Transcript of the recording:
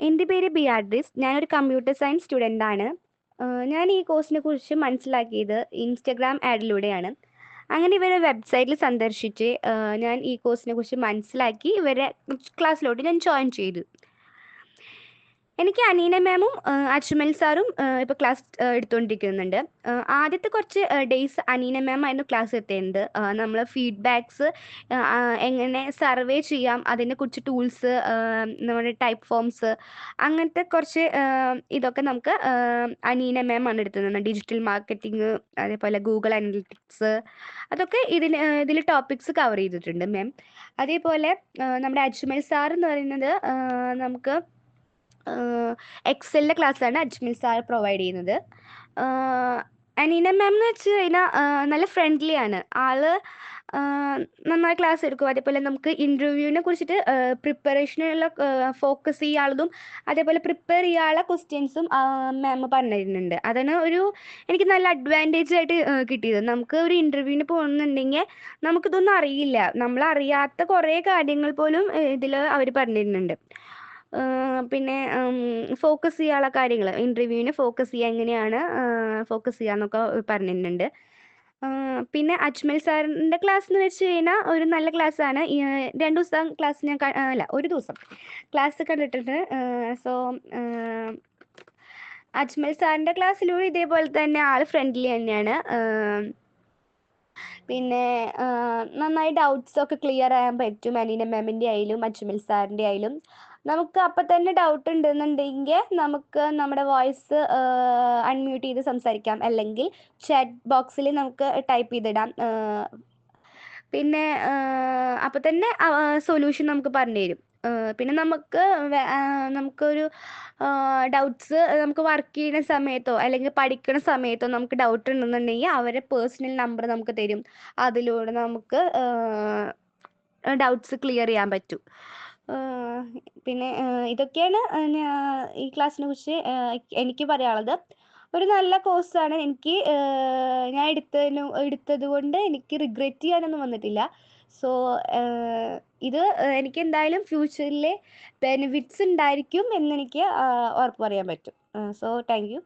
എൻ്റെ പേര് ബിയാട്രിസ്. ഞാനൊരു കമ്പ്യൂട്ടർ സയൻസ് സ്റ്റുഡൻ്റാണ്. ഞാൻ ഈ കോഴ്സിനെക്കുറിച്ച് മനസ്സിലാക്കിയത് ഇൻസ്റ്റഗ്രാം ആഡിലൂടെയാണ്. അങ്ങനെ ഇവരെ വെബ്സൈറ്റിൽ സന്ദർശിച്ച് ഞാൻ ഈ കോഴ്സിനെക്കുറിച്ച് മനസ്സിലാക്കി ഇവരെ ക്ലാസ്സിലോട്ട് ഞാൻ ജോയിൻ ചെയ്തു. എനിക്ക് അനീന മാമും അജ്മൽ സാറും ഇപ്പോൾ ക്ലാസ് എടുത്തുകൊണ്ടിരിക്കുന്നുണ്ട്. ആദ്യത്തെ കുറച്ച് ഡേയ്സ് അനീന മാം ആയിരുന്നു ക്ലാസ് എടുത്തിരുന്നത്. നമ്മൾ ഫീഡ്ബാക്സ് എങ്ങനെ സർവേ ചെയ്യാം, അതിനെക്കുറിച്ച് ടൂൾസ്, നമ്മുടെ ടൈപ്പ് ഫോംസ്, അങ്ങനത്തെ കുറച്ച് ഇതൊക്കെ നമുക്ക് അനീന മാം ആണ് എടുത്തുതന്നത്. ഡിജിറ്റൽ മാർക്കറ്റിംഗ്, അതേപോലെ ഗൂഗിൾ അനലിറ്റിക്സ്, അതൊക്കെ ഇതിൽ ടോപ്പിക്സ് കവർ ചെയ്തിട്ടുണ്ട് മാം. അതേപോലെ നമ്മുടെ അജ്മൽ സാർ എന്ന് പറയുന്നത് നമുക്ക് എക്സലിൻ്റെ ക്ലാസ്സാണ് അജ്മൽ സാർ പ്രൊവൈഡ് ചെയ്യുന്നത്. അനീന മാം എന്ന് വെച്ച് കഴിഞ്ഞാൽ നല്ല ഫ്രണ്ട്ലി ആണ്. ആള് നന്നായി ക്ലാസ് എടുക്കും. അതേപോലെ നമുക്ക് ഇൻ്റർവ്യൂവിനെ കുറിച്ചിട്ട് പ്രിപ്പറേഷനുള്ള ഫോക്കസ് ചെയ്യാനുള്ളതും, അതേപോലെ പ്രിപ്പയർ ചെയ്യാനുള്ള ക്വസ്റ്റ്യൻസും മാം പറഞ്ഞു തരുന്നുണ്ട്. അതാണ് എനിക്ക് നല്ല അഡ്വാൻറ്റേജ് ആയിട്ട് കിട്ടിയത്. നമുക്ക് ഒരു ഇൻ്റർവ്യൂവിന് പോകുന്നുണ്ടെങ്കിൽ നമുക്കിതൊന്നും അറിയില്ല. നമ്മളറിയാത്ത കുറേ കാര്യങ്ങൾ പോലും ഇതിൽ അവർ പറഞ്ഞു തരുന്നുണ്ട്. പിന്നെ ഫോക്കസ് ചെയ്യാനുള്ള കാര്യങ്ങൾ, ഇൻ്റർവ്യൂവിന് ഫോക്കസ് ചെയ്യുക എങ്ങനെയാണ് ഫോക്കസ് ചെയ്യാന്നൊക്കെ പറഞ്ഞിട്ടുണ്ട്. പിന്നെ അജ്മൽ സാറിൻ്റെ ക്ലാസ് എന്ന് വെച്ച് കഴിഞ്ഞാൽ ഒരു നല്ല ക്ലാസ്സാണ്. 2 ദിവസം ക്ലാസ് ഞാൻ അല്ല, ഒരു ദിവസം ക്ലാസ് കണ്ടിട്ടുണ്ട്. സോ അജ്മൽ സാറിൻ്റെ ക്ലാസ്സിലൂടെ ഇതേപോലെ തന്നെ ആൾ ഫ്രണ്ട്ലി തന്നെയാണ്. പിന്നെ നന്നായി ഡൗട്ട്സൊക്കെ ക്ലിയർ ചെയ്യാൻ പറ്റും. അനീന മാമിൻ്റെ ആയാലും അജ്മൽ സാറിൻ്റെ ആയാലും. നമുക്ക് അപ്പം തന്നെ ഡൗട്ട് ഉണ്ടെന്നുണ്ടെങ്കിൽ നമുക്ക് നമ്മുടെ വോയിസ് അൺമ്യൂട്ട് ചെയ്ത് സംസാരിക്കാം, അല്ലെങ്കിൽ ചാറ്റ് ബോക്സിൽ നമുക്ക് ടൈപ്പ് ചെയ്തിടാം. പിന്നെ അപ്പം തന്നെ സൊല്യൂഷൻ നമുക്ക് പറഞ്ഞു തരും. പിന്നെ നമുക്കൊരു ഡൗട്ട്സ് നമുക്ക് വർക്ക് ചെയ്യുന്ന സമയത്തോ അല്ലെങ്കിൽ പഠിക്കുന്ന സമയത്തോ നമുക്ക് ഡൗട്ട് ഉണ്ടെന്നുണ്ടെങ്കിൽ അവരെ പേഴ്സണൽ നമ്പർ നമുക്ക് തരും. അതിലൂടെ നമുക്ക് ഡൗട്ട്സ് ക്ലിയർ ചെയ്യാൻ പറ്റും. പിന്നെ ഇതൊക്കെയാണ് ഈ ക്ലാസ്സിനെ കുറിച്ച് എനിക്ക് പറയാനുള്ളത്. ഒരു നല്ല കോഴ്സാണ്. എനിക്ക് ഞാൻ എടുത്തത് കൊണ്ട് എനിക്ക് റിഗ്രറ്റ് ചെയ്യാനൊന്നും വന്നിട്ടില്ല. സോ ഇത് എനിക്ക് എന്തായാലും ഫ്യൂച്ചറിൽ ബെനിഫിറ്റ്സ് ഉണ്ടായിരിക്കും എന്നെനിക്ക് ഉറപ്പ് പറയാൻ പറ്റും. So thank you.